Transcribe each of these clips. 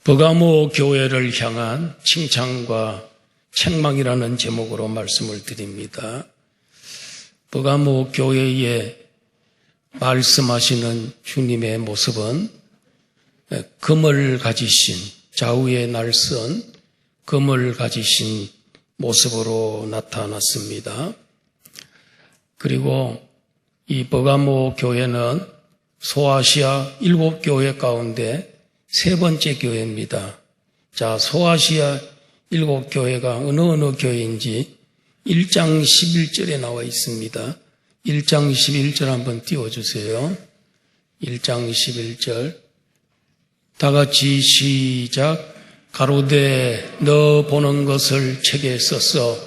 버가모 교회를 향한 칭찬과 책망이라는 제목으로 말씀을 드립니다. 버가모 교회에 말씀하시는 주님의 모습은 금을 가지신, 좌우에 날선 금을 가지신 모습으로 나타났습니다. 그리고 이 버가모 교회는 소아시아 7교회 가운데 세 번째 교회입니다. 자, 소아시아 7교회가 어느 교회인지 1장 11절에 나와 있습니다. 1장 11절 한번 띄워주세요. 1장 11절 다 같이 시작. 가로되 너 보는 것을 책에 써서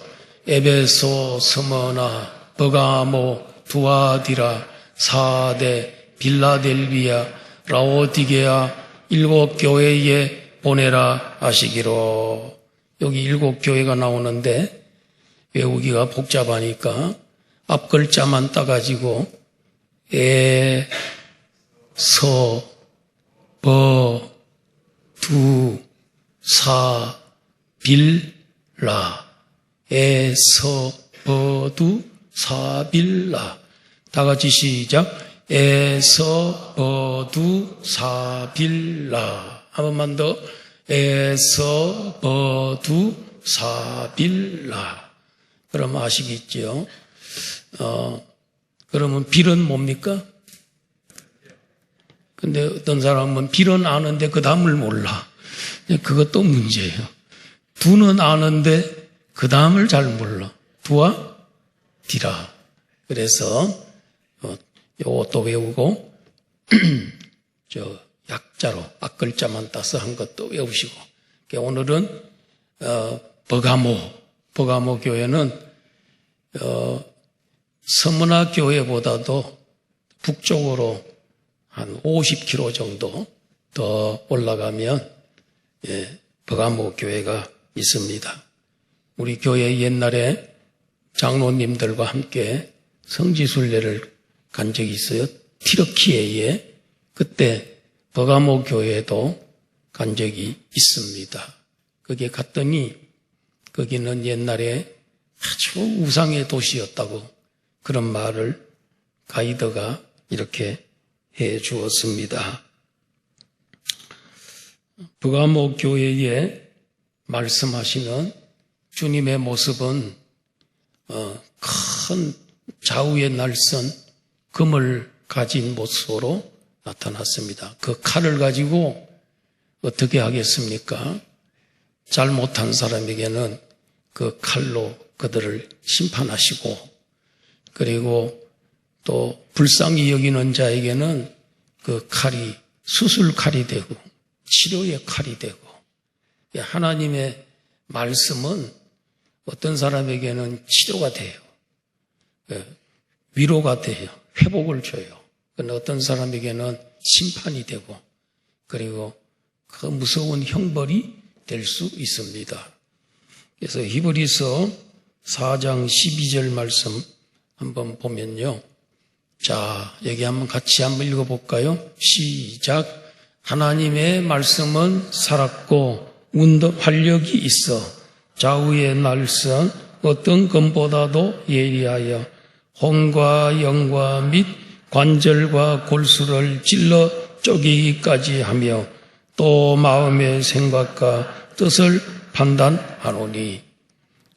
에베소, 스머나, 버가모, 두아디라, 사데, 빌라델비아, 라오디게아 7교회에 보내라 하시기로. 여기 7교회가 나오는데 외우기가 복잡하니까 앞 글자만 따가지고 에, 서, 버, 두, 사, 빌, 라. 에, 서, 버, 두, 사, 빌, 라. 다 같이 시작. 에서, 버두, 사빌라. 한 번만 더. 에서, 버두, 사빌라. 그럼 아시겠죠? 그러면 빌은 뭡니까? 근데 어떤 사람은 빌은 아는데 그 다음을 몰라. 그것도 문제예요. 두는 아는데 그 다음을 잘 몰라. 두와 디라. 그래서 요것도 외우고 약자로 앞글자만 따서 한 것도 외우시고. 오늘은 버가모 교회는 서문화 교회보다도 북쪽으로 한 50km 정도 더 올라가면 버가모 교회가 있습니다. 우리 교회 옛날에 장로님들과 함께 성지순례를 간 적이 있어요. 티르키예에. 그때 버가모 교회에도 간 적이 있습니다. 거기에 갔더니 거기는 옛날에 아주 우상의 도시였다고 그런 말을 가이드가 이렇게 해 주었습니다. 버가모 교회에 말씀하시는 주님의 모습은 큰 좌우에 날선 금을 가진 모습으로 나타났습니다. 그 칼을 가지고 어떻게 하겠습니까? 잘못한 사람에게는 그 칼로 그들을 심판하시고, 그리고 또 불쌍히 여기는 자에게는 그 칼이 수술칼이 되고 치료의 칼이 되고, 하나님의 말씀은 어떤 사람에게는 치료가 돼요. 위로가 돼요. 회복을 줘요. 그런데 어떤 사람에게는 심판이 되고, 그리고 그 무서운 형벌이 될 수 있습니다. 그래서 히브리서 4장 12절 말씀 한번 보면요. 자, 여기 한번 같이 한번 읽어볼까요? 시작. 하나님의 말씀은 살았고 활력이 있어 좌우의 날선 어떤 금보다도 예리하여 혼과 영과 및 관절과 골수를 찔러 쪼개기까지 하며 또 마음의 생각과 뜻을 판단하노니.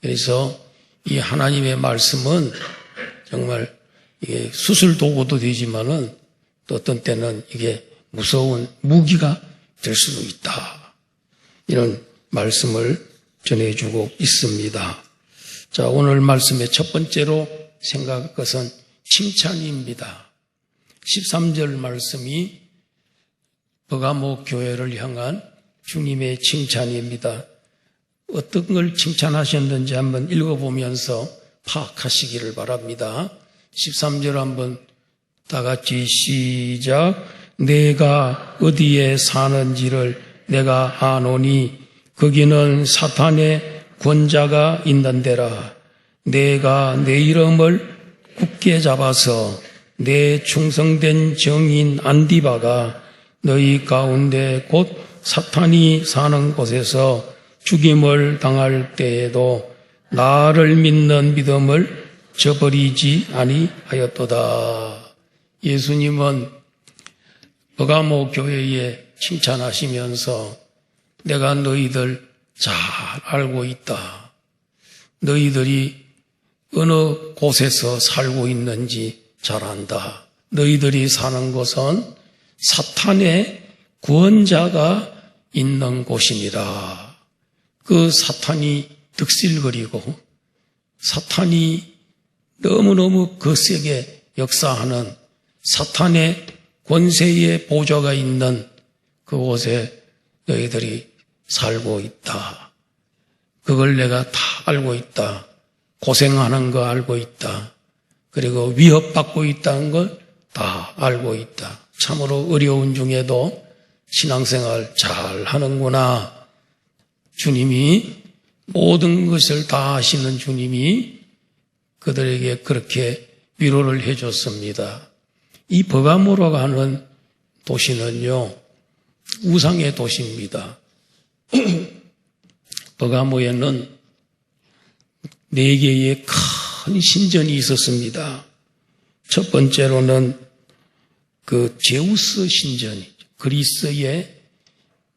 그래서 이 하나님의 말씀은 정말 이게 수술 도구도 되지만은 또 어떤 때는 이게 무서운 무기가 될 수도 있다. 이런 말씀을 전해주고 있습니다. 자, 오늘 말씀의 첫 번째로 생각할 것은 칭찬입니다. 13절 말씀이 버가모 교회를 향한 주님의 칭찬입니다. 어떤 걸 칭찬하셨는지 한번 읽어보면서 파악하시기를 바랍니다. 13절 한번 다 같이 시작. 내가 어디에 사는지를 내가 아노니 거기는 사탄의 권자가 있는 데라. 내가 내 이름을 굳게 잡아서 내 충성된 정인 안디바가 너희 가운데 곧 사탄이 사는 곳에서 죽임을 당할 때에도 나를 믿는 믿음을 저버리지 아니하였도다. 예수님은 버가모 교회에 칭찬하시면서 내가 너희들 잘 알고 있다. 너희들이 어느 곳에서 살고 있는지 잘 안다. 너희들이 사는 곳은 사탄의 구원자가 있는 곳이니라. 그 사탄이 득실거리고 사탄이 너무너무 거세게 역사하는 사탄의 권세의 보좌가 있는 그곳에 너희들이 살고 있다. 그걸 내가 다 알고 있다. 고생하는 거 알고 있다. 그리고 위협받고 있다는 걸 다 알고 있다. 참으로 어려운 중에도 신앙생활 잘 하는구나. 주님이 모든 것을 다 아시는 주님이 그들에게 그렇게 위로를 해줬습니다. 이 버가모라고 하는 도시는요, 우상의 도시입니다. 버가모에는 4개의 큰 신전이 있었습니다. 첫 번째로는 그 제우스 신전이죠. 그리스의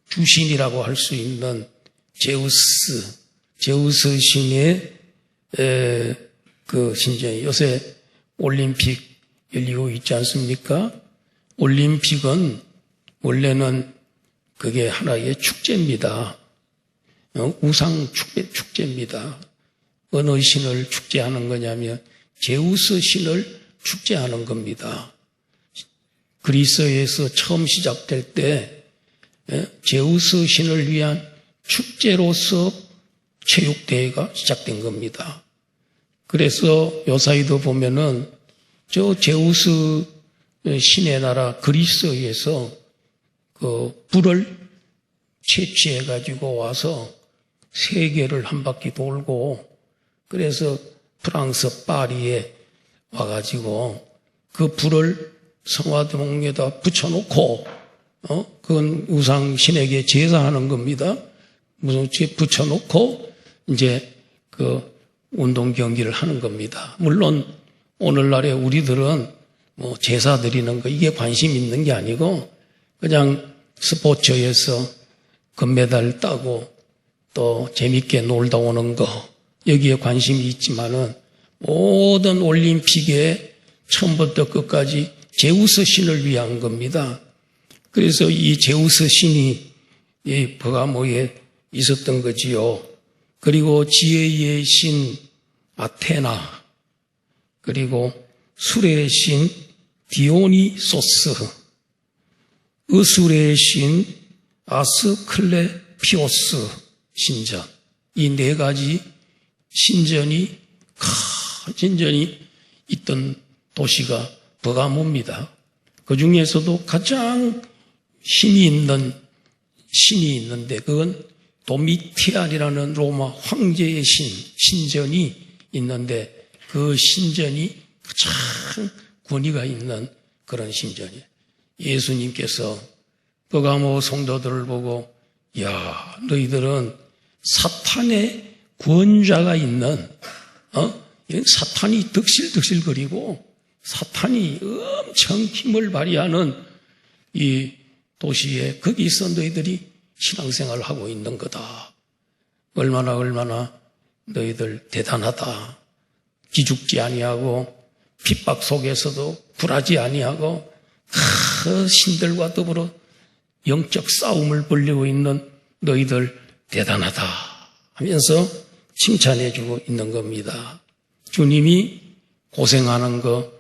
주신이라고 할 수 있는 제우스 신의 그 신전이 요새 올림픽 열리고 있지 않습니까? 올림픽은 원래는 그게 하나의 축제입니다. 우상 축제입니다. 어느 신을 축제하는 거냐면 제우스 신을 축제하는 겁니다. 그리스에서 처음 시작될 때 제우스 신을 위한 축제로서 체육대회가 시작된 겁니다. 그래서 요사이도 보면은 저 제우스 신의 나라 그리스에서 그 불을 채취해가지고 와서 세계를 한 바퀴 돌고 그래서 프랑스 파리에 와가지고 그 불을 성화동에다 붙여놓고 그건 우상 신에게 제사하는 겁니다. 무슨 붙여놓고 이제 그 운동 경기를 하는 겁니다. 물론 오늘날에 우리들은 뭐 제사 드리는 거 이게 관심 있는 게 아니고 그냥 스포츠에서 금메달 따고 또 재밌게 놀다 오는 거 여기에 관심이 있지만은 모든 올림픽에 처음부터 끝까지 제우스 신을 위한 겁니다. 그래서 이 제우스 신이 이 버가모에 있었던 거지요. 그리고 지혜의 신 아테나, 그리고 술의 신 디오니소스, 의술의 신 아스클레피오스 신전, 이 4가지 신전이 큰 신전이 있던 도시가 버가모입니다. 그 중에서도 가장 힘이 있는 신이 있는데 그건 도미티안이라는 로마 황제의 신전이 있는데 그 신전이 가장 권위가 있는 그런 신전이에요. 예수님께서 버가모 성도들을 보고 야, 너희들은 사탄의 권자가 있는 사탄이 득실득실거리고 사탄이 엄청 힘을 발휘하는 이 도시에 거기서 너희들이 신앙생활을 하고 있는 거다. 얼마나 너희들 대단하다. 기죽지 아니하고 핍박 속에서도 굴하지 아니하고 그 신들과 더불어 영적 싸움을 벌이고 있는 너희들 대단하다 하면서 칭찬해주고 있는 겁니다. 주님이 고생하는 거,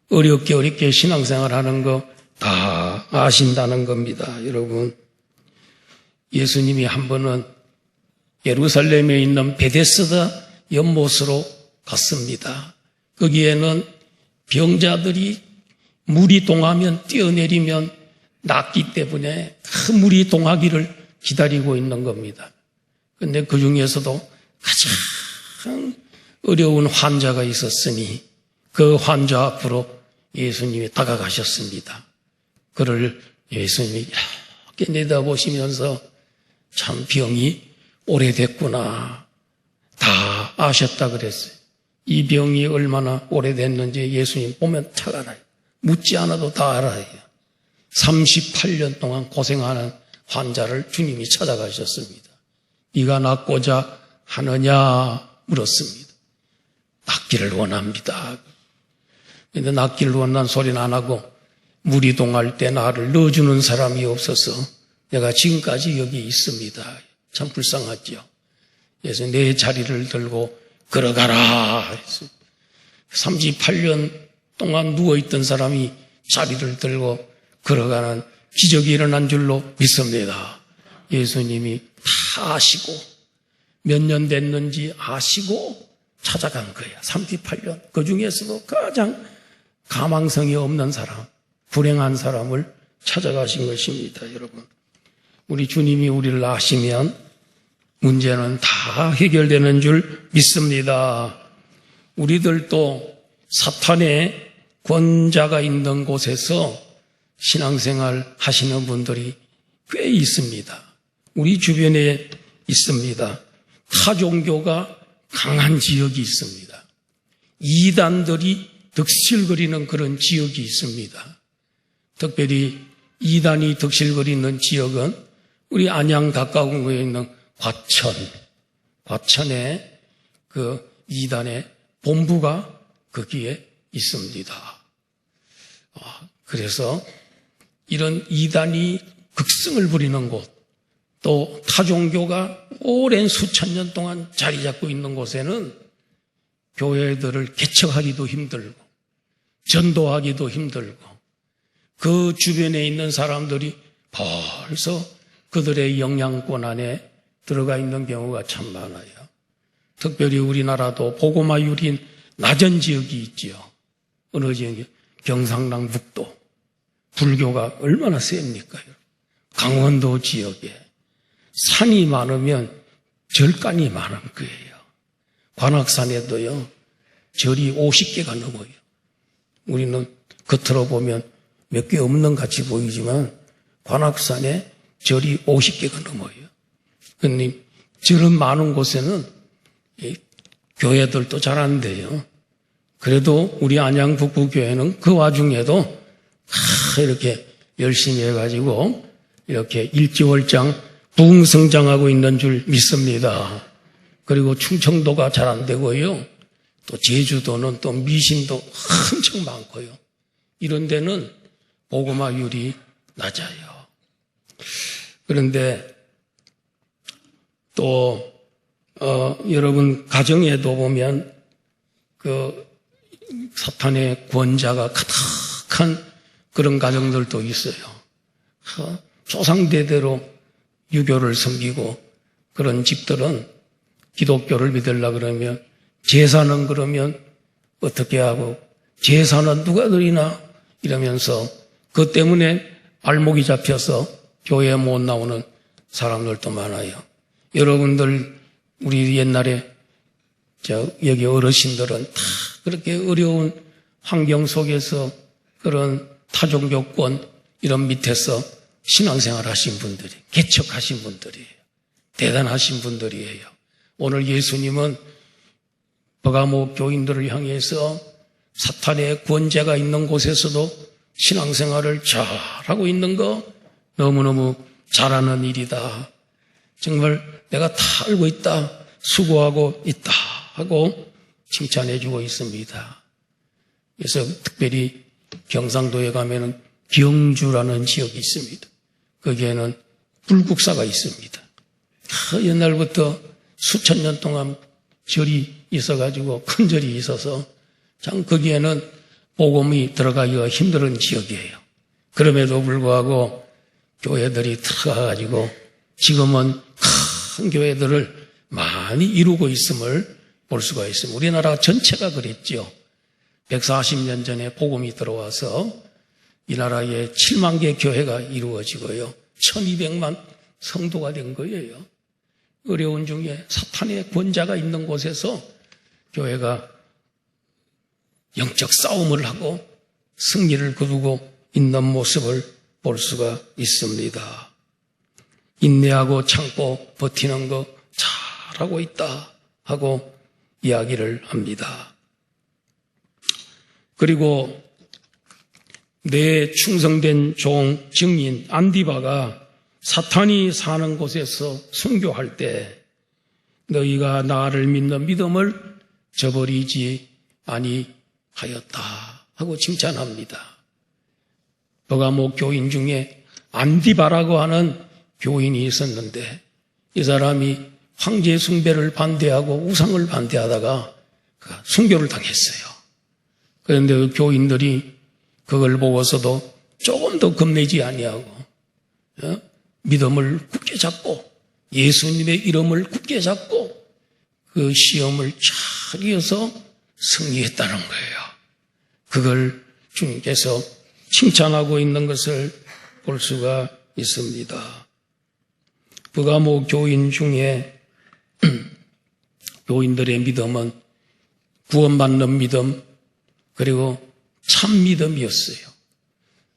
어렵게 신앙생활하는 거 다 아신다는 겁니다. 여러분, 예수님이 한 번은 예루살렘에 있는 베데스다 연못으로 갔습니다. 거기에는 병자들이 물이 동하면 뛰어내리면 낫기 때문에 그 물이 동하기를 기다리고 있는 겁니다. 그런데 그 중에서도 가장 어려운 환자가 있었으니 그 환자 앞으로 예수님이 다가가셨습니다. 그를 예수님이 밖에 내다보시면서 참 병이 오래됐구나. 다 아셨다 그랬어요. 이 병이 얼마나 오래됐는지 예수님 보면 잘 알아요. 묻지 않아도 다 알아요. 38년 동안 고생하는 환자를 주님이 찾아가셨습니다. 네가 낫고자 하느냐 물었습니다. 낫기를 원합니다. 그런데 낫기를 원하는 소리는 안 하고 무리동할 때 나를 넣어주는 사람이 없어서 내가 지금까지 여기 있습니다. 참 불쌍하죠. 그래서 내 자리를 들고 걸어가라. 38년 동안 누워있던 사람이 자리를 들고 걸어가는 기적이 일어난 줄로 믿습니다. 예수님이 다 아시고 몇 년 됐는지 아시고 찾아간 거예요. 38년. 그 중에서도 가장 가망성이 없는 사람, 불행한 사람을 찾아가신 것입니다. 여러분, 우리 주님이 우리를 아시면 문제는 다 해결되는 줄 믿습니다. 우리들도 사탄의 권자가 있는 곳에서 신앙생활 하시는 분들이 꽤 있습니다. 우리 주변에 있습니다. 타종교가 강한 지역이 있습니다. 이단들이 득실거리는 그런 지역이 있습니다. 특별히 이단이 득실거리는 지역은 우리 안양 가까운 곳에 있는 과천에 그 이단의 본부가 거기에 있습니다. 그래서 이런 이단이 극성을 부리는 곳, 또 타종교가 오랜 수천 년 동안 자리 잡고 있는 곳에는 교회들을 개척하기도 힘들고 전도하기도 힘들고 그 주변에 있는 사람들이 벌써 그들의 영향권 안에 들어가 있는 경우가 참 많아요. 특별히 우리나라도 복음화율이 낮은 지역이 있지요. 어느 지역이? 경상남북도. 불교가 얼마나 셉니까? 강원도 지역에 산이 많으면 절간이 많은 거예요. 관악산에도요, 절이 50개가 넘어요. 우리는 겉으로 보면 몇 개 없는 같이 보이지만 관악산에 절이 50개가 넘어요. 그런데 절은 많은 곳에는 교회들도 잘 안 돼요. 그래도 우리 안양 북부교회는 그 와중에도 이렇게 열심히 해가지고 이렇게 일지월장 부흥성장하고 있는 줄 믿습니다. 그리고 충청도가 잘 안 되고요. 또 제주도는 또 미신도 엄청 많고요. 이런 데는 복음화율이 낮아요. 그런데 또 여러분 가정에도 보면 그 사탄의 권자가 가득한 그런 가정들도 있어요. 조상대대로 유교를 섬기고 그런 집들은 기독교를 믿으려고 그러면 제사는 그러면 어떻게 하고 제사는 누가 드리나 이러면서 그 때문에 발목이 잡혀서 교회에 못 나오는 사람들도 많아요. 여러분들 우리 옛날에 여기 어르신들은 다 그렇게 어려운 환경 속에서 그런 타종교권 이런 밑에서 신앙생활 하신 분들이, 개척하신 분들이에요. 대단하신 분들이에요. 오늘 예수님은 버가모 교인들을 향해서 사탄의 권세가 있는 곳에서도 신앙생활을 잘하고 있는 거 너무너무 잘하는 일이다. 정말 내가 다 알고 있다, 수고하고 있다 하고 칭찬해주고 있습니다. 그래서 특별히 경상도에 가면은 경주라는 지역이 있습니다. 거기에는 불국사가 있습니다. 옛날부터 수천 년 동안 절이 있어가지고 큰 절이 있어서 참 거기에는 복음이 들어가기가 힘든 지역이에요. 그럼에도 불구하고 교회들이 들어가가지고 지금은 큰 교회들을 많이 이루고 있음을 볼 수가 있습니다. 우리나라 전체가 그랬죠. 140년 전에 복음이 들어와서 이 나라에 7만 개 교회가 이루어지고요. 1200만 성도가 된 거예요. 어려운 중에 사탄의 권자가 있는 곳에서 교회가 영적 싸움을 하고 승리를 거두고 있는 모습을 볼 수가 있습니다. 인내하고 참고 버티는 거 잘하고 있다 하고 이야기를 합니다. 그리고 내 충성된 종 증인 안디바가 사탄이 사는 곳에서 순교할 때 너희가 나를 믿는 믿음을 저버리지 아니하였다 하고 칭찬합니다. 버가모 교인 중에 안디바라고 하는 교인이 있었는데 이 사람이 황제 숭배를 반대하고 우상을 반대하다가 순교를 당했어요. 그런데 그 교인들이 그걸 보고서도 조금 더 겁내지 아니하고 믿음을 굳게 잡고 예수님의 이름을 굳게 잡고 그 시험을 잘 이어서 승리했다는 거예요. 그걸 주님께서 칭찬하고 있는 것을 볼 수가 있습니다. 버가모 교인 중에 교인들의 믿음은 구원받는 믿음 그리고 참 믿음이었어요.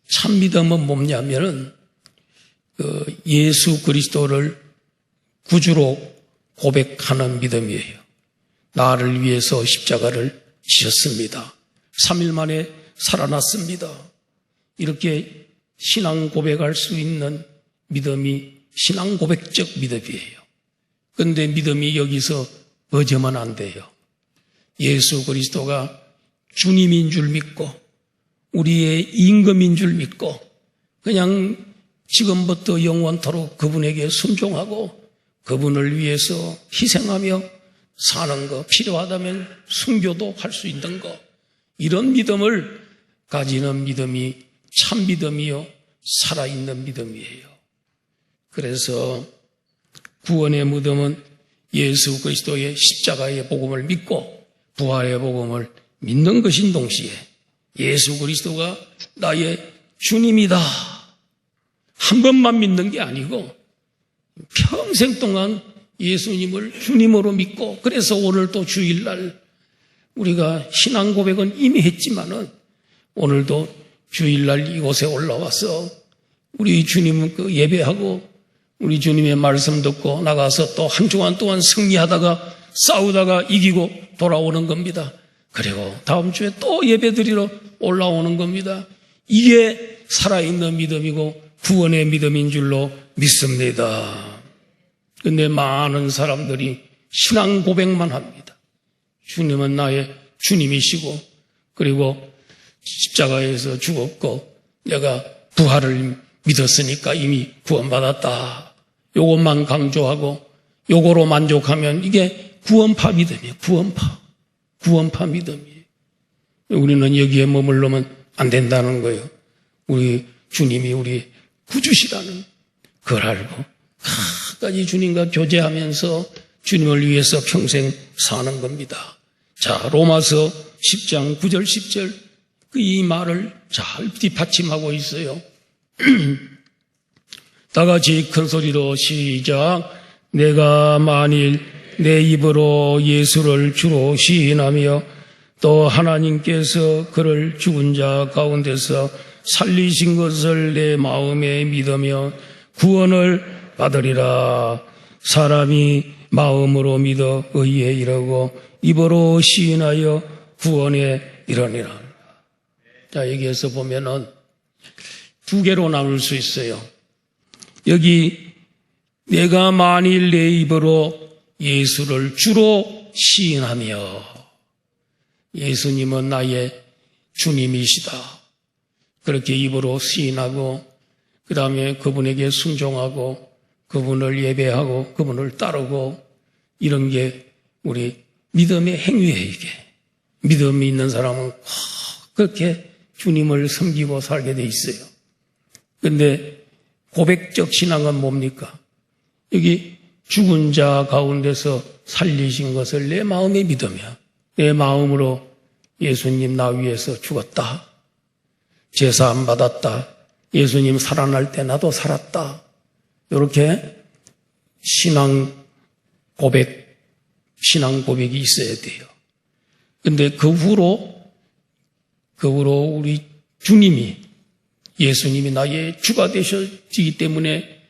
참 믿음은 뭐냐면은 예수 그리스도를 구주로 고백하는 믿음이에요. 나를 위해서 십자가를 지셨습니다. 3일 만에 살아났습니다. 이렇게 신앙 고백할 수 있는 믿음이 신앙 고백적 믿음이에요. 그런데 믿음이 여기서 어쩌면 안 돼요. 예수 그리스도가 주님인 줄 믿고 우리의 임금인 줄 믿고 그냥 지금부터 영원토록 그분에게 순종하고 그분을 위해서 희생하며 사는 거, 필요하다면 순교도 할 수 있는 거, 이런 믿음을 가지는 믿음이 참 믿음이요 살아있는 믿음이에요. 그래서 구원의 믿음은 예수 그리스도의 십자가의 복음을 믿고 부활의 복음을 믿는 것인 동시에 예수 그리스도가 나의 주님이다 한 번만 믿는 게 아니고 평생 동안 예수님을 주님으로 믿고, 그래서 오늘 또 주일날 우리가 신앙 고백은 이미 했지만은 오늘도 주일날 이곳에 올라와서 우리 주님 예배하고 우리 주님의 말씀 듣고 나가서 또 한 주간 동안 승리하다가 싸우다가 이기고 돌아오는 겁니다. 그리고 다음 주에 또 예배 드리러 올라오는 겁니다. 이게 살아있는 믿음이고 구원의 믿음인 줄로 믿습니다. 근데 많은 사람들이 신앙 고백만 합니다. 주님은 나의 주님이시고 그리고 십자가에서 죽었고 내가 부활을 믿었으니까 이미 구원받았다. 요것만 강조하고 요거로 만족하면 이게 구원파 믿음이에요. 구원파 믿음이에요. 우리는 여기에 머물러면 안 된다는 거예요. 우리 주님이 우리 구주시라는 그걸 알고 끝까지 주님과 교제하면서 주님을 위해서 평생 사는 겁니다. 자, 로마서 10장 9절 10절 이 말을 잘 뒷받침하고 있어요. 다 같이 큰 소리로 시작. 내가 만일 내 입으로 예수를 주로 시인하며 또 하나님께서 그를 죽은 자 가운데서 살리신 것을 내 마음에 믿으며 구원을 받으리라. 사람이 마음으로 믿어 의에 이르고 입으로 시인하여 구원에 이르니라. 자, 여기에서 보면은 두 개로 나눌 수 있어요. 여기 내가 만일 내 입으로 예수를 주로 시인하며, 예수님은 나의 주님이시다. 그렇게 입으로 시인하고 그 다음에 그분에게 순종하고 그분을 예배하고 그분을 따르고, 이런 게 우리 믿음의 행위예요. 이게 믿음이 있는 사람은 그렇게 주님을 섬기고 살게 돼 있어요. 그런데 고백적 신앙은 뭡니까? 여기 죽은 자 가운데서 살리신 것을 내 마음에 믿으며 내 마음으로 예수님 나 위해서 죽었다, 제사함 받았다, 예수님 살아날 때 나도 살았다, 이렇게 신앙 고백이 있어야 돼요. 그런데 그 후로 우리 주님이, 예수님이 나의 주가 되셨기 때문에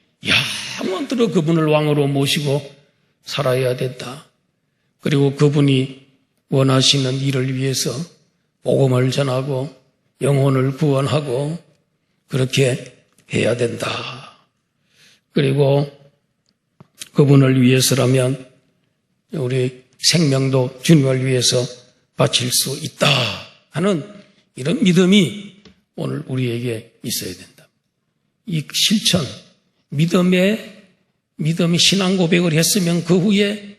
상황 들어 그분을 왕으로 모시고 살아야 된다. 그리고 그분이 원하시는 일을 위해서 복음을 전하고 영혼을 구원하고 그렇게 해야 된다. 그리고 그분을 위해서라면 우리 생명도 주님을 위해서 바칠 수 있다 하는 이런 믿음이 오늘 우리에게 있어야 된다. 이 실천, 믿음의 신앙 고백을 했으면 그 후에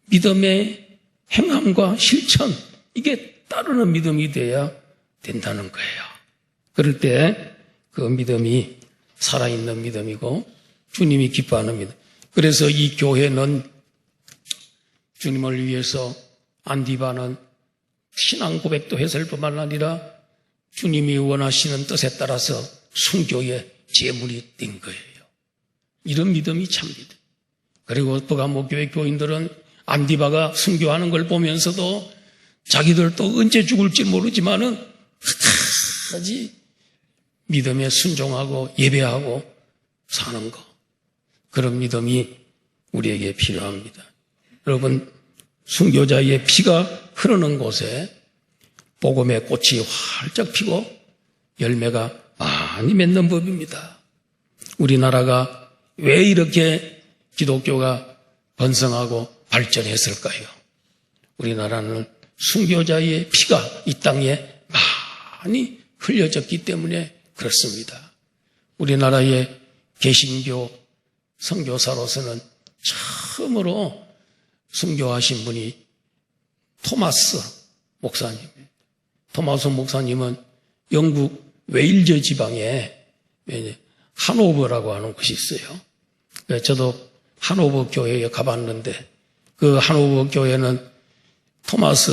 믿음의 행함과 실천, 이게 따르는 믿음이 돼야 된다는 거예요. 그럴 때 그 믿음이 살아있는 믿음이고 주님이 기뻐하는 믿음. 그래서 이 교회는 주님을 위해서 안디바는 신앙 고백도 했을 뿐만 아니라 주님이 원하시는 뜻에 따라서 순교의 제물이 된 거예요. 이런 믿음이 참 믿음. 그리고 버가모 교회 교인들은 안디바가 순교하는 걸 보면서도 자기들도 언제 죽을지 모르지만은 끝까지 믿음에 순종하고 예배하고 사는 거. 그런 믿음이 우리에게 필요합니다. 여러분, 순교자의 피가 흐르는 곳에 복음의 꽃이 활짝 피고 열매가 많이 맺는 법입니다. 우리나라가 왜 이렇게 기독교가 번성하고 발전했을까요? 우리나라는 순교자의 피가 이 땅에 많이 흘려졌기 때문에 그렇습니다. 우리나라의 개신교 선교사로서는 처음으로 순교하신 분이 토마스 목사님. 토마스 목사님은 영국 웨일즈 지방에 하노버라고 하는 곳이 있어요. 저도 하노버 교회에 가봤는데 그 하노버 교회는 토마스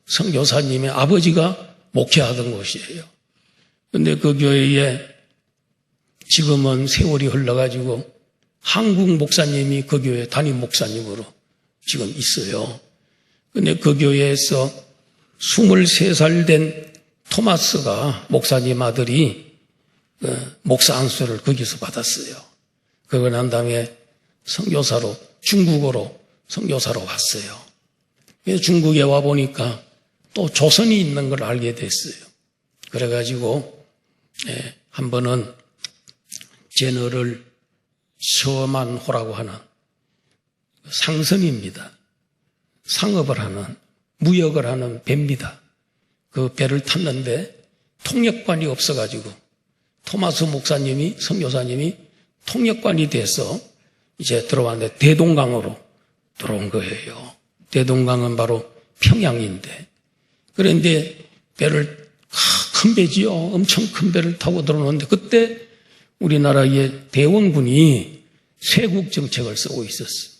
선교사님의 아버지가 목회하던 곳이에요. 그런데 그 교회에 지금은 세월이 흘러가지고 한국 목사님이 그 교회 담임 목사님으로 지금 있어요. 그런데 그 교회에서 23살 된 토마스가 목사님 아들이 목사 안수를 거기서 받았어요. 그러고 난 다음에 선교사로 중국으로 선교사로 왔어요. 중국에 와 보니까 또 조선이 있는 걸 알게 됐어요. 그래가지고 한 번은 제너럴 서만호라고 하는 상선입니다. 상업을 하는, 무역을 하는 배입니다. 그 배를 탔는데 통역관이 없어가지고 토마스 목사님이, 선교사님이 통역관이 돼서 이제 들어왔는데 대동강으로 들어온 거예요. 대동강은 바로 평양인데. 그런데 배를, 큰 배지요. 엄청 큰 배를 타고 들어오는데 그때 우리나라의 대원군이 쇄국 정책을 쓰고 있었어요.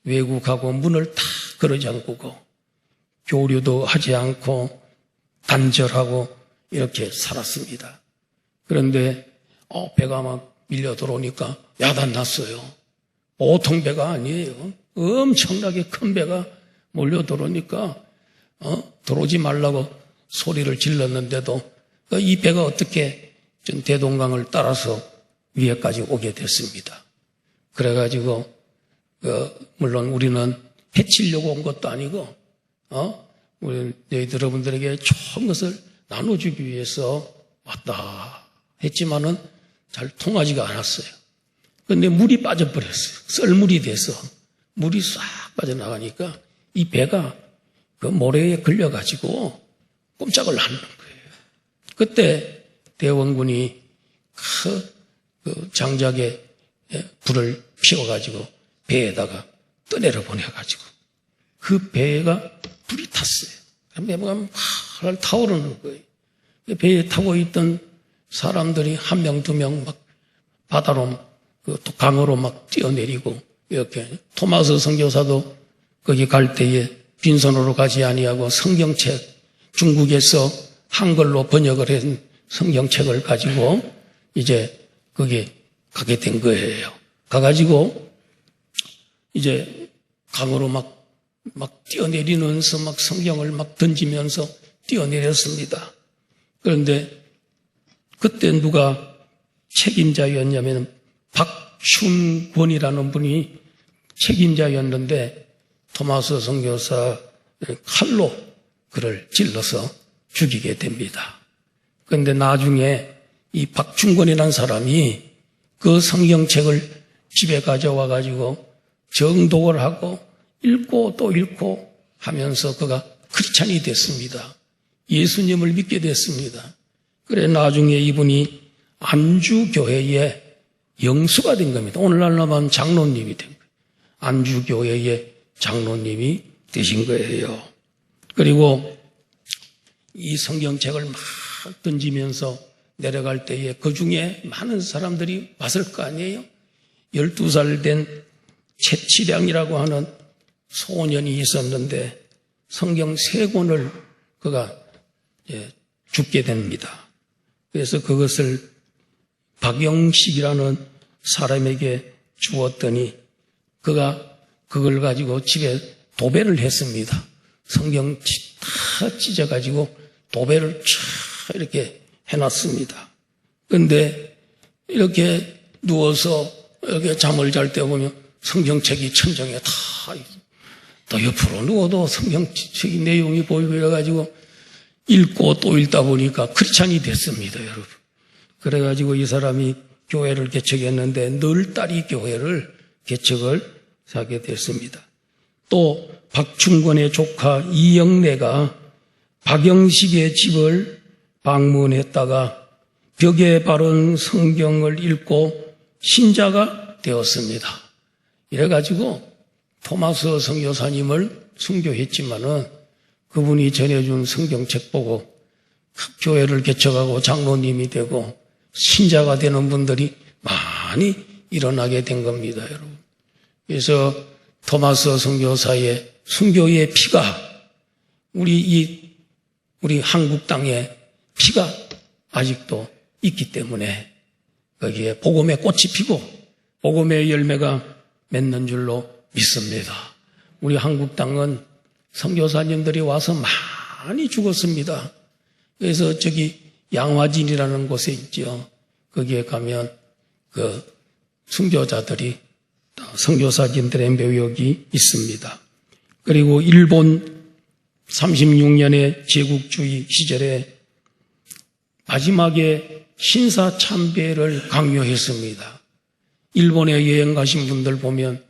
외국하고 문을 다 걸어 잠그고 교류도 하지 않고 단절하고 이렇게 살았습니다. 그런데 배가 막 밀려 들어오니까 야단났어요. 보통 배가 아니에요. 엄청나게 큰 배가 몰려 들어오니까 들어오지 말라고 소리를 질렀는데도 이 배가 어떻게 전 대동강을 따라서 위에까지 오게 됐습니다. 그래가지고 물론 우리는 해치려고 온 것도 아니고 우리 여러분들에게 좋은 것을 나눠주기 위해서 왔다 했지만은 잘 통하지가 않았어요. 그런데 물이 빠져버렸어요. 썰물이 돼서 물이 싹 빠져나가니까 이 배가 그 모래에 걸려가지고 꼼짝을 안 하는 거예요. 그때 대원군이 그 장작에 불을 피워가지고 배에다가 떠내려 보내가지고 그 배가 불이 탔어요. 배가 활 타오르는 거예요. 배에 타고 있던 사람들이 한 명, 두 명 막 바다로 강으로 막 뛰어내리고 이렇게 토마스 선교사도 거기 갈 때에 빈손으로 가지 아니하고 성경책 중국에서 한글로 번역을 한 성경책을 가지고 이제 거기 가게 된 거예요. 가가지고 이제 강으로 막 뛰어내리면서 막 성경을 막 던지면서 뛰어내렸습니다. 그런데 그때 누가 책임자였냐면 박춘권이라는 분이 책임자였는데 토마스 선교사 칼로 그를 찔러서 죽이게 됩니다. 그런데 나중에 이 박춘권이라는 사람이 그 성경책을 집에 가져와 가지고 정독을 하고 읽고 또 읽고 하면서 그가 크리스찬이 됐습니다. 예수님을 믿게 됐습니다. 그래 나중에 이분이 안주교회의 영수가 된 겁니다. 오늘날로 하면 장로님이 된 거예요. 안주교회의 장로님이 되신 거예요. 그리고 이 성경책을 막 던지면서 내려갈 때에 그 중에 많은 사람들이 봤을 거 아니에요? 12살 된 채치량이라고 하는 소년이 있었는데 성경 3권을 그가 죽게 됩니다. 그래서 그것을 박영식이라는 사람에게 주었더니 그가 그걸 가지고 집에 도배를 했습니다. 성경 다 찢어가지고 도배를 쫙 이렇게 해놨습니다. 그런데 이렇게 누워서 이렇게 잠을 잘 때 보면 성경책이 천장에 다 옆으로 누워도 성경책이 내용이 보이고 이래가지고 읽고 또 읽다 보니까 크리스찬이 됐습니다, 여러분. 그래가지고 이 사람이 교회를 개척했는데 널따리 교회를 개척을 하게 됐습니다. 또 박충권의 조카 이영래가 박영식의 집을 방문했다가 벽에 바른 성경을 읽고 신자가 되었습니다. 이래가지고 토마스 선교사님을 순교했지만은 그분이 전해준 성경책 보고 교회를 개척하고 장로님이 되고 신자가 되는 분들이 많이 일어나게 된 겁니다, 여러분. 그래서 토마스 선교사의 순교의 피가 우리 한국 땅에 피가 아직도 있기 때문에 거기에 복음의 꽃이 피고 복음의 열매가 맺는 줄로 믿습니다. 우리 한국 땅은 선교사님들이 와서 많이 죽었습니다. 그래서 저기 양화진이라는 곳에 있죠. 거기에 가면 그 순교자들이 선교사님들의 묘역이 있습니다. 그리고 일본 36년의 제국주의 시절에 마지막에 신사참배를 강요했습니다. 일본에 여행 가신 분들 보면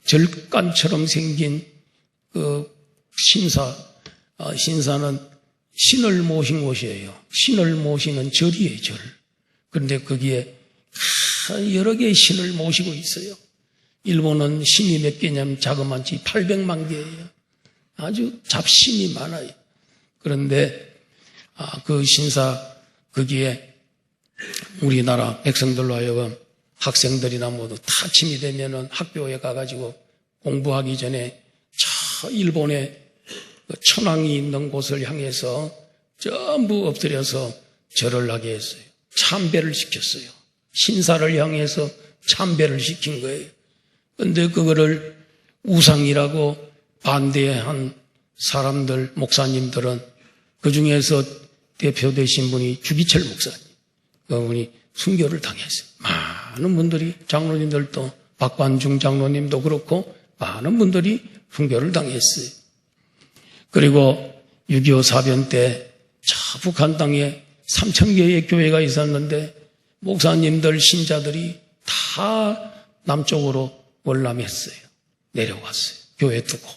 절간처럼 생긴 그 신사는 신을 모신 곳이에요. 신을 모시는 절이에요, 절. 그런데 거기에 여러 개의 신을 모시고 있어요. 일본은 신이 몇 개냐면 자그마치 800만 개예요. 아주 잡신이 많아요. 그런데 그 신사 거기에 우리나라 백성들로 하여금 학생들이나 모두 다 침이 되면은 학교에 가가지고 공부하기 전에 저 일본의 그 천황이 있는 곳을 향해서 전부 엎드려서 절을 하게 했어요. 참배를 시켰어요. 신사를 향해서 참배를 시킨 거예요. 그런데 그거를 우상이라고 반대한 사람들, 목사님들은 그 중에서 대표되신 분이 주기철 목사님. 그분이 순교를 당했어요. 많은 분들이, 장로님들도, 박관중 장로님도 그렇고 많은 분들이 순교를 당했어요. 그리고 6.25 사변 때 저 북한 땅에 3,000개의 교회가 있었는데 목사님들, 신자들이 다 남쪽으로 월남했어요. 내려갔어요. 교회 두고.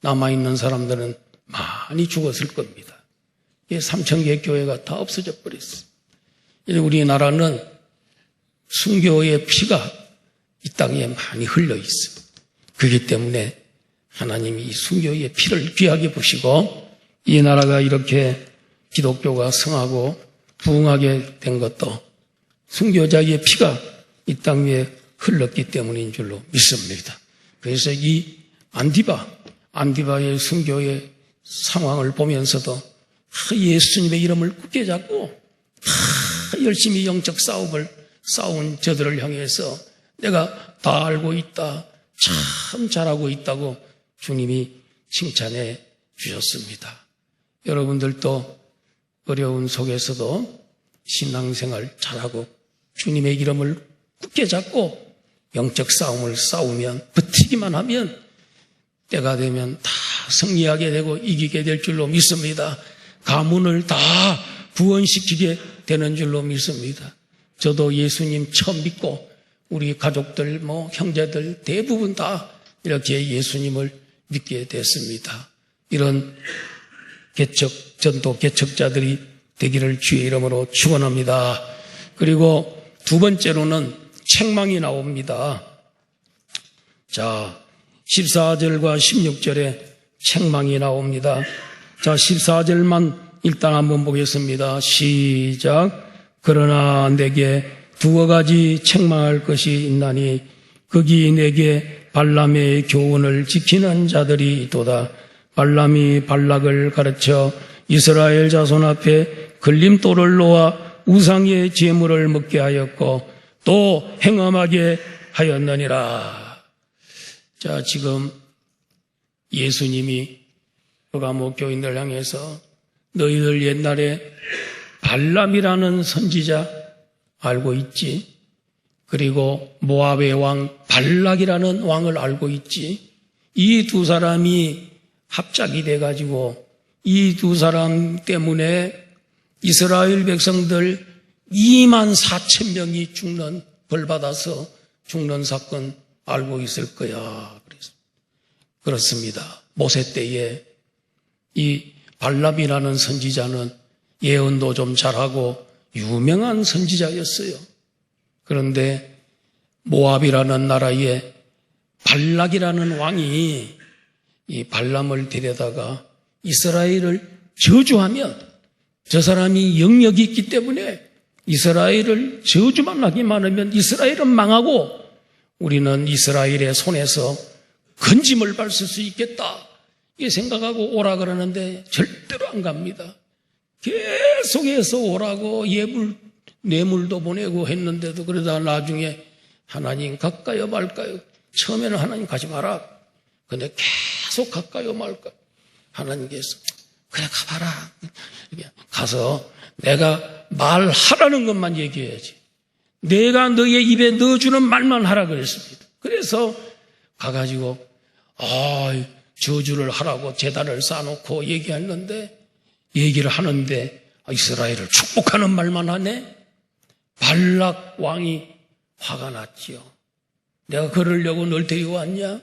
남아있는 사람들은 많이 죽었을 겁니다. 3,000개의 교회가 다 없어져 버렸어요. 우리나라는 순교의 피가 이 땅에 많이 흘러 있어요. 그렇기 때문에 하나님이 이 순교의 피를 귀하게 보시고 이 나라가 이렇게 기독교가 성하고 부흥하게 된 것도 순교자의 피가 이 땅 위에 흘렀기 때문인 줄로 믿습니다. 그래서 이 안디바의 순교의 상황을 보면서도 예수님의 이름을 굳게 잡고 열심히 영적 싸움을 싸운 저들을 향해서 내가 다 알고 있다, 참 잘하고 있다고 주님이 칭찬해 주셨습니다. 여러분들도 어려운 속에서도 신앙생활 잘하고 주님의 이름을 굳게 잡고 영적 싸움을 싸우면, 버티기만 하면 때가 되면 다 승리하게 되고 이기게 될 줄로 믿습니다. 가문을 다 구원시키게 되는 줄로 믿습니다. 저도 예수님 처음 믿고 우리 가족들, 형제들 대부분 다 이렇게 예수님을 믿게 됐습니다. 이런 전도 개척자들이 되기를 주의 이름으로 축원합니다. 그리고 두 번째로는 책망이 나옵니다. 자, 14절과 16절에 책망이 나옵니다. 자, 14절만 일단 한번 보겠습니다. 시작. 그러나 내게 두어 가지 책망할 것이 있나니 거기 내게 발람의 교훈을 지키는 자들이 있도다. 발람이 발락을 가르쳐 이스라엘 자손 앞에 걸림돌을 놓아 우상의 제물을 먹게 하였고 또 행음하게 하였느니라. 자, 지금 예수님이 버가모 교인들 향해서 너희들 옛날에 발람이라는 선지자 알고 있지? 그리고 모압의 왕 발락이라는 왕을 알고 있지? 이 두 사람이 합작이 돼가지고 이 두 사람 때문에 이스라엘 백성들 24,000명이 벌받아서 죽는 사건 알고 있을 거야. 그렇습니다. 모세 때에 이 발람이라는 선지자는 예언도 좀 잘하고 유명한 선지자였어요. 그런데 모압이라는 나라에 발락이라는 왕이 이 발람을 데려다가 이스라엘을 저주하면 저 사람이 영역이 있기 때문에 이스라엘을 저주만 하기만 하면 이스라엘은 망하고 우리는 이스라엘의 손에서 건짐을 밟을 수 있겠다. 이 생각하고 오라 그러는데 절대로 안 갑니다. 계속해서 오라고 뇌물도 보내고 했는데도 그러다 나중에 하나님 갈까요 말까요? 처음에는 하나님 가지 마라. 근데 계속 갈까요 말까요? 하나님께서 그래 가봐라. 가서 내가 말하라는 것만 얘기해야지. 내가 너의 입에 넣어주는 말만 하라 그랬습니다. 그래서 가가지고 저주를 하라고 제단을 쌓아놓고 얘기를 하는데 이스라엘을 축복하는 말만 하네. 발락 왕이 화가 났지요. 내가 그러려고 널 데리고 왔냐?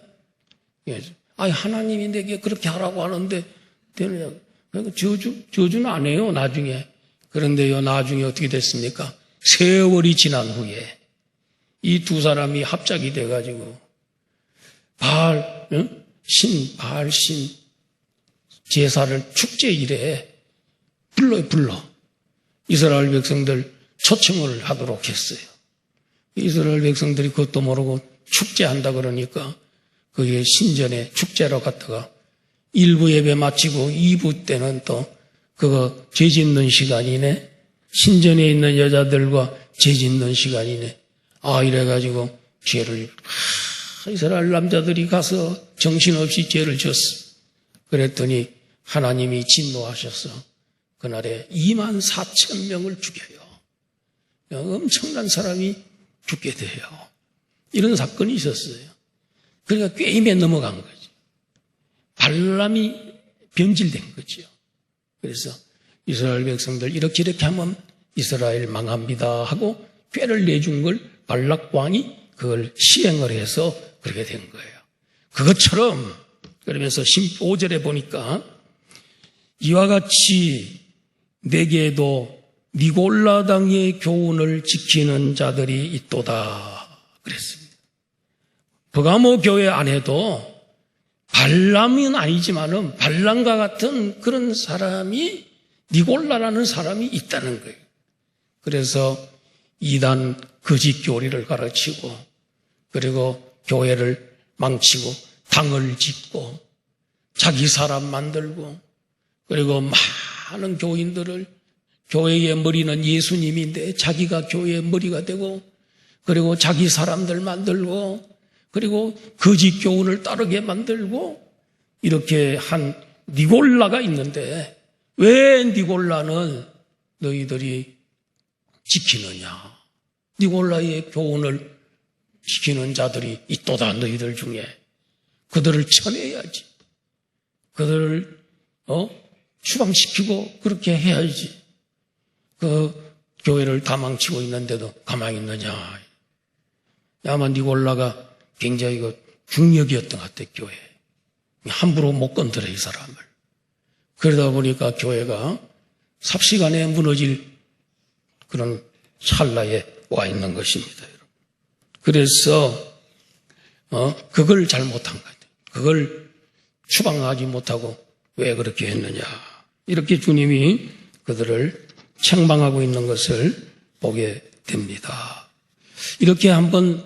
하나님이 내게 그렇게 하라고 하는데 되느냐? 저주는 안 해요 나중에. 그런데요 나중에 어떻게 됐습니까? 세월이 지난 후에 이 두 사람이 합작이 돼가지고 바알신 제사를 축제일에 불러 이스라엘 백성들 초청을 하도록 했어요. 이스라엘 백성들이 그것도 모르고 축제한다 그러니까 그게 신전에 축제로 갔다가 1부 예배 마치고 2부 때는 또 그거 죄 짓는 시간이네. 신전에 있는 여자들과 죄 짓는 시간이네. 이래가지고 죄를 이스라엘 남자들이 가서 정신없이 죄를 졌어. 그랬더니 하나님이 진노하셔서 그날에 24,000명을 죽여요. 엄청난 사람이 죽게 돼요. 이런 사건이 있었어요. 그러니까 꾀임에 넘어간 거죠. 발람이 변질된 거죠. 그래서 이스라엘 백성들 이렇게 하면 이스라엘 망합니다 하고 꾀를 내준 걸 발락 왕이 그걸 시행을 해서 그렇게 된 거예요. 그것처럼 그러면서 15절에 보니까 이와 같이 내게도 니골라 당의 교훈을 지키는 자들이 있도다 그랬습니다. 버가모 교회 안에도 발람은 아니지만은 발람과 같은 그런 사람이 니골라라는 사람이 있다는 거예요. 그래서 이단 거짓 교리를 가르치고 그리고 교회를 망치고 당을 짓고 자기 사람 만들고 그리고 많은 교인들을 교회의 머리는 예수님인데 자기가 교회의 머리가 되고 그리고 자기 사람들 만들고 그리고 거짓 교훈을 따르게 만들고 이렇게 한 니골라가 있는데 왜 니골라는 너희들이 지키느냐? 니골라의 교훈을 시키는 자들이 있도다 너희들 중에. 그들을 쳐내야지. 그들을 추방시키고 그렇게 해야지. 그 교회를 다 망치고 있는데도 가만히 있느냐. 야만 니골라가 굉장히 중력이었던 것 같아, 교회. 함부로 못 건드려, 이 사람을. 그러다 보니까 교회가 삽시간에 무너질 그런 찰나에 와 있는 것입니다, 여러분. 그래서 그걸 잘못한 것 같아요. 그걸 추방하지 못하고 왜 그렇게 했느냐. 이렇게 주님이 그들을 책망하고 있는 것을 보게 됩니다. 이렇게 한번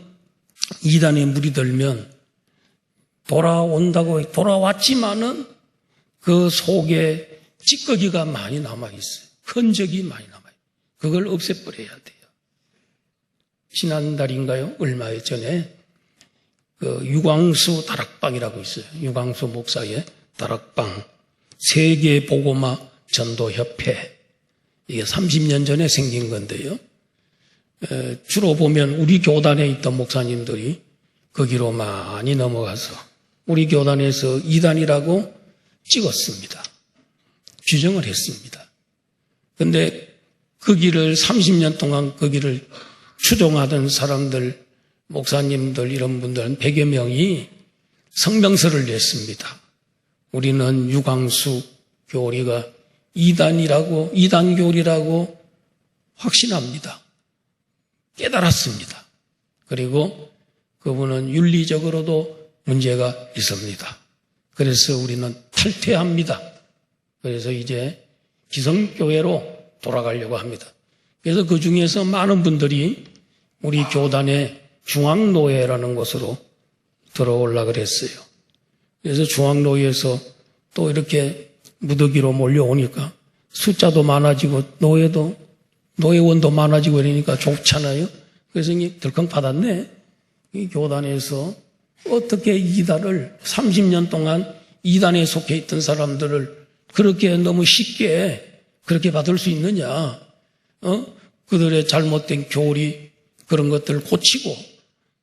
이단에 물이 들면 돌아왔지만은 그 속에 찌꺼기가 많이 남아있어요. 흔적이 많이 남아요. 그걸 없애버려야 돼요. 지난달인가요? 얼마 전에 그 유광수 다락방이라고 있어요. 유광수 목사의 다락방. 세계보고마 전도협회. 이게 30년 전에 생긴 건데요. 주로 보면 우리 교단에 있던 목사님들이 거기로 많이 넘어가서 우리 교단에서 이단이라고 찍었습니다. 규정을 했습니다. 그런데 거기를 30년 동안 거기를 추종하던 사람들, 목사님들 이런 분들은 100여 명이 성명서를 냈습니다. 우리는 유광수 교리가 이단 교리라고 확신합니다. 깨달았습니다. 그리고 그분은 윤리적으로도 문제가 있습니다. 그래서 우리는 탈퇴합니다. 그래서 이제 기성교회로 돌아가려고 합니다. 그래서 그 중에서 많은 분들이 우리 교단의 중앙노예라는 곳으로 들어오려고 그랬어요. 그래서 중앙노예에서 또 이렇게 무더기로 몰려오니까 숫자도 많아지고 노예원도 많아지고 이러니까 좋잖아요. 그래서 덜컹 받았네. 이 교단에서 어떻게 이단을 30년 동안 이단에 속해 있던 사람들을 그렇게 너무 쉽게 그렇게 받을 수 있느냐. 그들의 잘못된 교리 그런 것들을 고치고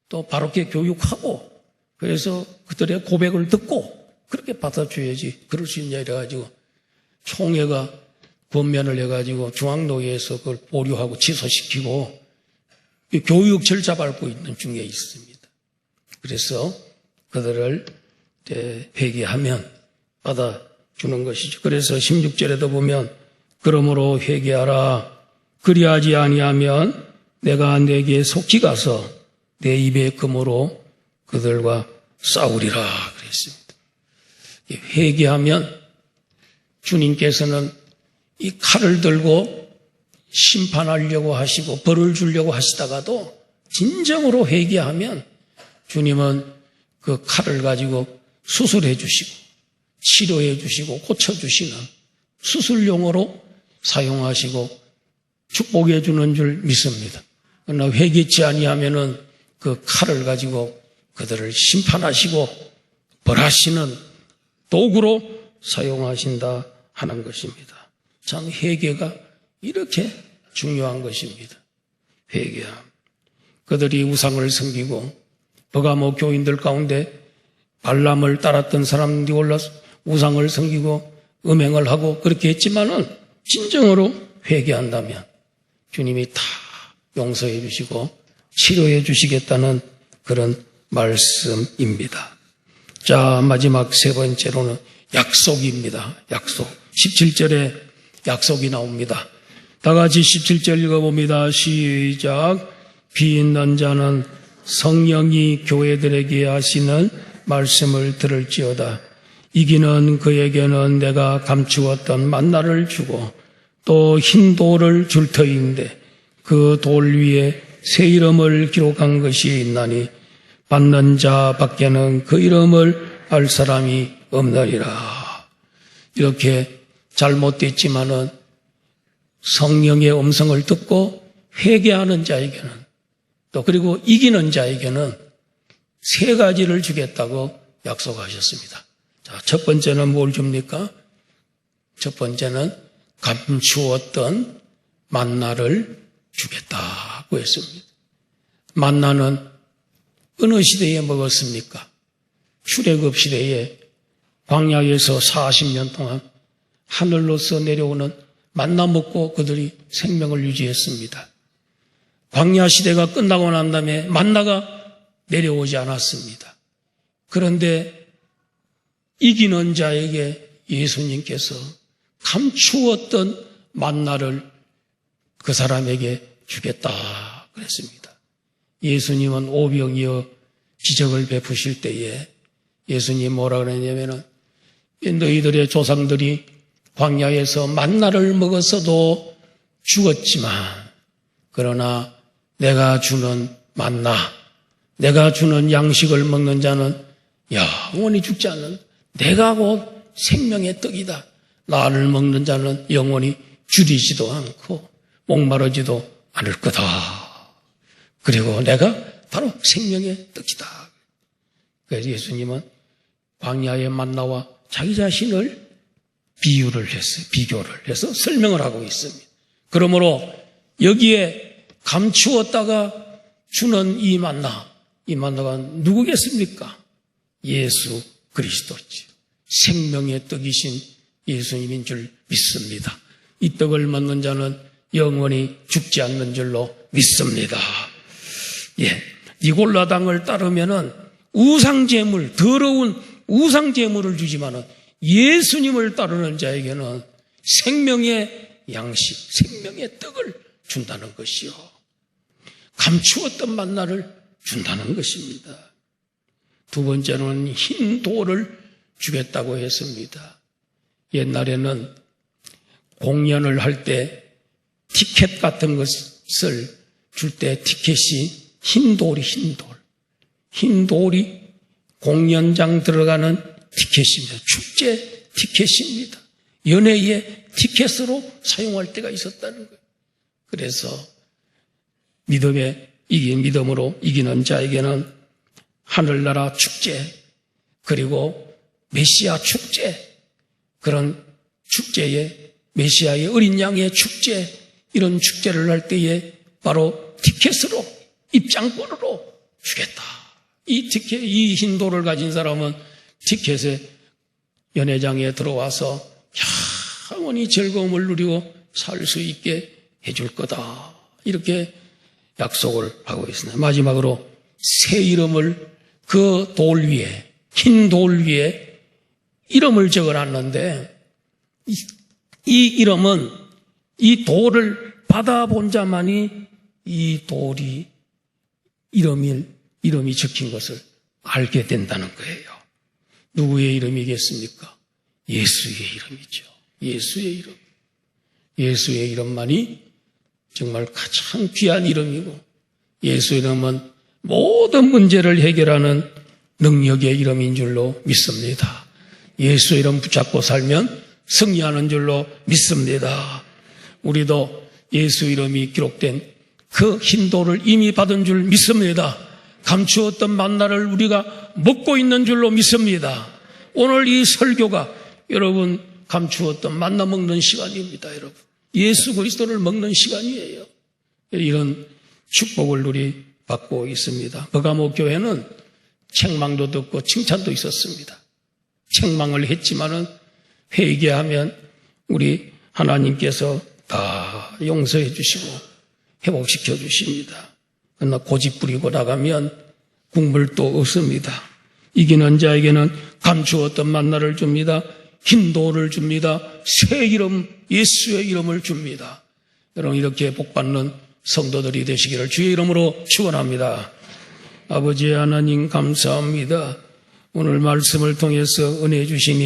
또 바르게 교육하고 그래서 그들의 고백을 듣고 그렇게 받아줘야지. 그럴 수 있냐 이래가지고 총회가 권면을 해가지고 중앙노예에서 그걸 보류하고 취소시키고 교육 절차 밟고 있는 중에 있습니다. 그래서 그들을 회개하면 받아주는 것이죠. 그래서 16절에도 보면 그러므로 회개하라. 그리하지 아니하면 내가 내게 속히 가서 내 입의 금으로 그들과 싸우리라 그랬습니다. 회개하면 주님께서는 이 칼을 들고 심판하려고 하시고 벌을 주려고 하시다가도 진정으로 회개하면 주님은 그 칼을 가지고 수술해 주시고 치료해 주시고 고쳐주시는 수술용으로 사용하시고 축복해 주는 줄 믿습니다. 그러나 회개치 아니하면은 그 칼을 가지고 그들을 심판하시고 벌하시는 도구로 사용하신다 하는 것입니다. 참 회개가 이렇게 중요한 것입니다. 회개함. 그들이 우상을 섬기고 버가모 교인들 가운데 발람을 따랐던 사람들이 올라서 우상을 섬기고 음행을 하고 그렇게 했지만은 진정으로 회개한다면 주님이 다 용서해 주시고 치료해 주시겠다는 그런 말씀입니다. 자, 마지막 세 번째로는 약속입니다. 약속. 17절에 약속이 나옵니다. 다 같이 17절 읽어봅니다. 시작. 비 있는 자는 성령이 교회들에게 하시는 말씀을 들을지어다. 이기는 그에게는 내가 감추었던 만나를 주고 또 흰 돌을 줄 터인데 그 돌 위에 새 이름을 기록한 것이 있나니 받는 자 밖에는 그 이름을 알 사람이 없느니라. 이렇게 잘못됐지만은 성령의 음성을 듣고 회개하는 자에게는 또 그리고 이기는 자에게는 세 가지를 주겠다고 약속하셨습니다. 자, 첫 번째는 뭘 줍니까? 첫 번째는 감추었던 만나를 주겠다고 했습니다. 만나는 어느 시대에 먹었습니까? 출애굽 시대에 광야에서 40년 동안 하늘로서 내려오는 만나 먹고 그들이 생명을 유지했습니다. 광야 시대가 끝나고 난 다음에 만나가 내려오지 않았습니다. 그런데 이기는 자에게 예수님께서 감추었던 만나를 그 사람에게 주겠다 그랬습니다. 예수님은 오병이어 기적을 베푸실 때에 예수님 뭐라 그랬냐면은 너희들의 조상들이 광야에서 만나를 먹었어도 죽었지만 그러나 내가 주는 만나, 내가 주는 양식을 먹는 자는 영원히 죽지 않는 내가 곧 생명의 떡이다. 나를 먹는 자는 영원히 줄이지도 않고 목마르지도 않을 거다. 그리고 내가 바로 생명의 떡이다. 그래서 예수님은 광야의 만나와 자기 자신을 비교를 해서 설명을 하고 있습니다. 그러므로 여기에 감추었다가 주는 이 만나가 누구겠습니까? 예수 그리스도지. 생명의 떡이신 예수님인 줄 믿습니다. 이 떡을 먹는 자는 영원히 죽지 않는 줄로 믿습니다. 니골라당을 따르면은 우상제물, 더러운 우상제물을 주지만은 예수님을 따르는 자에게는 생명의 양식, 생명의 떡을 준다는 것이요. 감추었던 만나를 준다는 것입니다. 두 번째로는 흰 돌을 주겠다고 했습니다. 옛날에는 공연을 할 때 티켓 같은 것을 줄 때 티켓이 흰 돌이 흰 돌이 공연장 들어가는 티켓입니다. 축제 티켓입니다. 연회의 티켓으로 사용할 때가 있었다는 거예요. 그래서 믿음으로 이기는 자에게는 하늘나라 축제 그리고 메시아 축제 그런 축제에 메시아의 어린 양의 축제 이런 축제를 할 때에 바로 티켓으로 입장권으로 주겠다. 이 흰돌을 가진 사람은 티켓에 연회장에 들어와서 영원히 즐거움을 누리고 살 수 있게 해줄 거다. 이렇게 약속을 하고 있습니다. 마지막으로 새 이름을 그 돌 위에 흰 돌 위에 이름을 적어놨는데 이 이름은 이 돌을 받아본 자만이 이 돌이 이름이 적힌 것을 알게 된다는 거예요. 누구의 이름이겠습니까? 예수의 이름이죠. 예수의 이름. 예수의 이름만이 정말 가장 귀한 이름이고 예수의 이름은 모든 문제를 해결하는 능력의 이름인 줄로 믿습니다. 예수의 이름 붙잡고 살면 승리하는 줄로 믿습니다. 우리도 예수 이름이 기록된 그 흰돌을 이미 받은 줄 믿습니다. 감추었던 만나를 우리가 먹고 있는 줄로 믿습니다. 오늘 이 설교가 여러분 감추었던 만나 먹는 시간입니다. 여러분 예수 그리스도를 먹는 시간이에요. 이런 축복을 우리 받고 있습니다. 버가모 교회는 책망도 듣고 칭찬도 있었습니다. 책망을 했지만은 회개하면 우리 하나님께서 다 용서해 주시고 회복시켜 주십니다. 그러나 고집 부리고 나가면 국물도 없습니다. 이기는 자에게는 감추었던 만나를 줍니다. 흰 돌을 줍니다. 새 이름 예수의 이름을 줍니다. 여러분 이렇게 복받는 성도들이 되시기를 주의 이름으로 축원합니다. 아버지 하나님 감사합니다. 오늘 말씀을 통해서 은혜 주심이